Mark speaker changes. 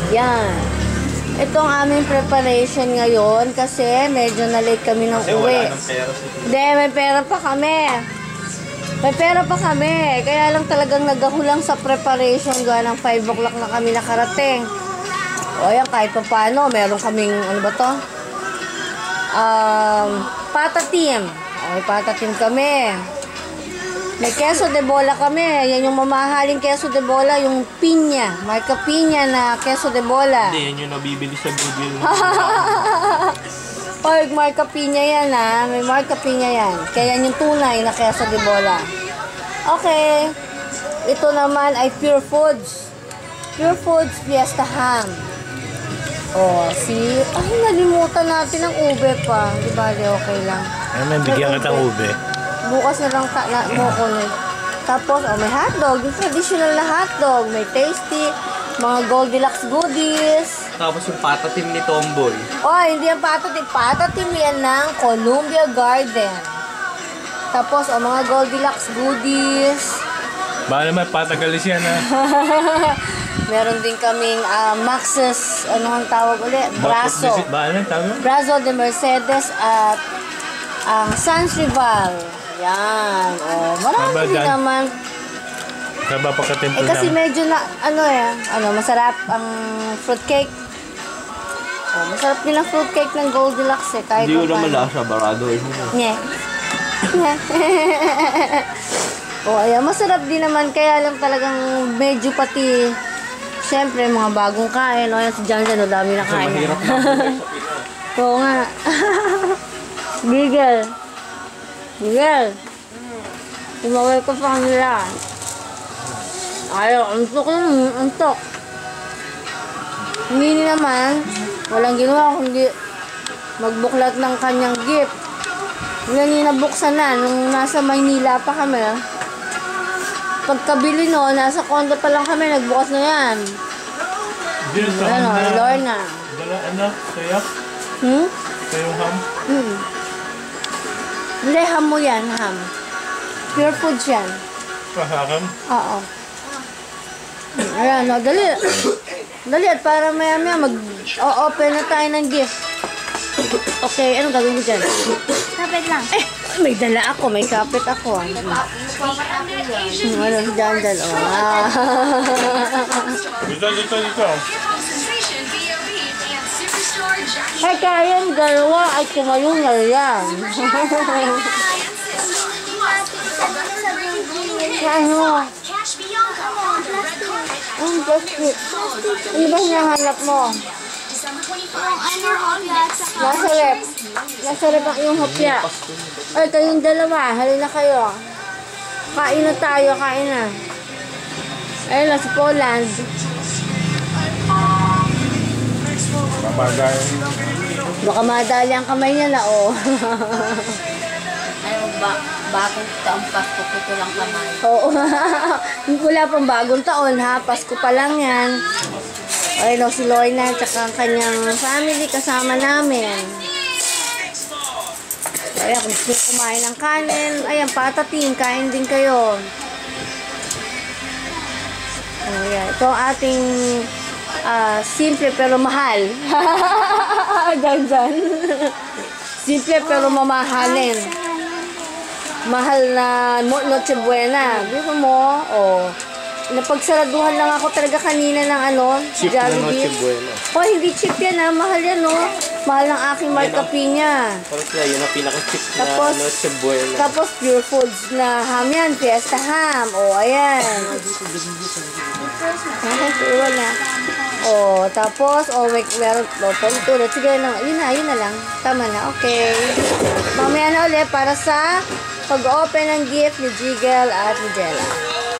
Speaker 1: Yan. Ito ang aming preparation ngayon kasi medyo na-late kami ng uwi. Hindi, may pera pa kami. May pera pa kami. Kaya lang talagang nagahulang sa preparation. Gawa ng 5 o'clock na kami nakarating. O yan, kahit pa paano, meron kaming, ano ba to? Patatim. Okay, patatim kami. May queso de bola kami. Yan yung mamahaling queso de bola, yung pinya. Marca pinya na queso de bola.
Speaker 2: Hindi, yan yung nabibili sa Google.
Speaker 1: Pag marca pinya yan ha. May marca pinya yan. Kaya yan yung tunay na queso de bola. Okay. Ito naman ay Pure Foods. Pure Foods Fiesta Ham. Oh, see? Ay, nalimutan natin ang ube pa. Di ba? Okay lang.
Speaker 2: Ay, may bigyan ka ng ube.
Speaker 1: Bukas na lang mo. Tapos, oh, may hotdog. Yung traditional na hotdog. May tasty. Mga Goldilocks goodies.
Speaker 2: Tapos yung patatim ni Tomboy.
Speaker 1: Oh, hindi yung patatim. Patatim yan ng Columbia Garden. Tapos, oh, mga Goldilocks goodies.
Speaker 2: Baka naman patagalis yan ha.
Speaker 1: Meron din kaming Max's, ano ang tawag ulit? Brazo.
Speaker 2: Baka naman tawag?
Speaker 1: Brazo de Mercedes at ang Sans Rival. Yan. Oh, marami din naman.
Speaker 2: Kaba pagka-tempo
Speaker 1: kasi medyo na, masarap ang fruitcake. Oh, masarap din ang fruitcake ng Goldilocks eh. Kahit
Speaker 2: hindi ko naman lasa, barado eh.
Speaker 1: Nye. Oh, ayan, masarap din naman. Kaya lang talagang medyo pati, siyempre, mga bagong kain. O, yan si Jan, dami na kain.
Speaker 2: Mahirap na
Speaker 1: Oo nga. Bigel. Tumawag ko sa kanila. Ayaw, antok lang, antok. Hindi naman, walang ginawa kundi magbuklat ng kanyang gift. Yan yung nabuksan na, nung nasa Maynila pa kami. Pagkabili no, nasa condo pa lang kami, nagbukas na yan. Lorna.
Speaker 2: Sayak? Sayong ham?
Speaker 1: Hindi, ham mo yan, ham. Pure foods yan.
Speaker 2: Ham?
Speaker 1: Oo. Ayan, no, dali. Dali, at para maya-maya mag-open na tayo ng gift. Okay, anong gagawin ko dyan?
Speaker 3: Kapit lang.
Speaker 1: May dala ako, may kapit ako. Ano, dyan, oh.
Speaker 2: Dito.
Speaker 1: Ay, kaya yung dalawa ay kumayong na yan. Ano? Ang plastic. Ano ba hinahanap mo? Nasa rep. Nasa rep ang iyong hopya. Ay, kayong dalawa. Halina kayo. Kain na tayo. Kain na. Ayun na, si Poland. Baka madali ang kamay niya na, oh.
Speaker 3: Ayaw ba? Bagong taong Pasko ko lang kamay.
Speaker 1: Oo. Wala pang bagong taon, ha? Pasko pa lang yan. Ayun, no, si Lorna at ang kanyang family kasama namin. Ayan, kung gusto kumain ng kanin, ayan, patatim, kain din kayo. Ayan, ito ang ating simple pero mahal. Dyan. Simple pero mamahalin. Mahal na Noche Buena. Dito mo, oh. Napagsaraduhan lang ako talaga kanina ng
Speaker 2: Chip na Noche Buena.
Speaker 1: Oh, hindi chip yan ha. Mahal yan, no? Mahal ng aking marca pinya.
Speaker 2: Tapos na, yun ang pinaka-chip na Noche Buena.
Speaker 1: Tapos Pure Foods na ham yan. Fiesta ham. Oh, ayan. Wala. Oh, tapos, meron, tulad. Sige lang. Yun na lang. Tama na. Okay. Mamaya na ulit para sa pag-open ng gift ni Jigel at ni Jella.